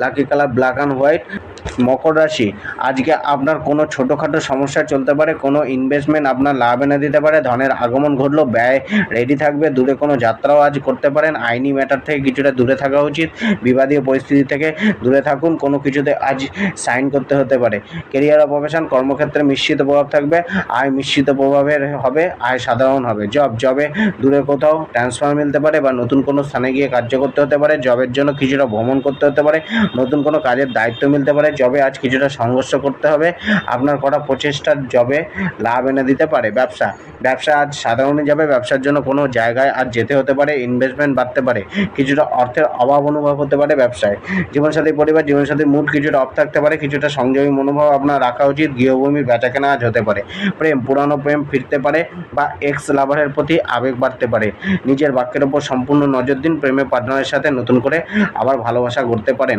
Lucky colour black and white. মকর রাশি, আজকে আপনার কোনো ছোটোখাটো সমস্যা চলতে পারে, কোনো ইনভেস্টমেন্ট আপনার লাভ এনে দিতে পারে, ধনের আগমন ঘটলো, ব্যয় রেডি থাকবে, দূরে কোনো যাত্রাও আজ করতে পারেন। আইনি ম্যাটার থেকে কিছুটা দূরে থাকা উচিত, বিবাদীয় পরিস্থিতি থেকে দূরে থাকুন, কোনো কিছুতে আজ সাইন করতে হতে পারে। কেরিয়ার ও প্রফেশন, কর্মক্ষেত্রে মিশ্রিত প্রভাব থাকবে, আয় মিশ্রিত প্রভাবের হবে, আয় সাধারণ হবে। জবে দূরে কোথাও ট্রান্সফার মিলতে পারে বা নতুন কোনো স্থানে গিয়ে কার্য করতে হতে পারে, জবের জন্য কিছুটা ভ্রমণ করতে হতে পারে, নতুন কোনো কাজের দায়িত্ব মিলতে পারে, জবে আজ কিছুটা সংঘর্ষ করতে হবে, আপনার করা প্রচেষ্টার জবে লাভ এনে দিতে পারে। ব্যবসা আজ সাধারণই যাবে, ব্যবসার জন্য কোনো জায়গায় আজ যেতে হতে পারে, ইনভেস্টমেন্ট বাড়তে পারে, কিছুটা অর্থের অভাব অনুভব হতে পারে ব্যবসায়। জীবনসাথী পরিবার, জীবনসাথীর মুড কিছুটা অফ থাকতে পারে, কিছুটা সংযমী মনোভাব আপনার রাখা উচিত, গৃহভূমির বেচাকেনা আজ হতে পারে। পুরানো প্রেম ফিরতে পারে বা এক্স লাভারের প্রতি আবেগ বাড়তে পারে। নিজের বাক্যের ওপর সম্পূর্ণ নজর দিন, প্রেমে পার্টনারের সাথে নতুন করে আবার ভালোবাসা গড়তে পারেন।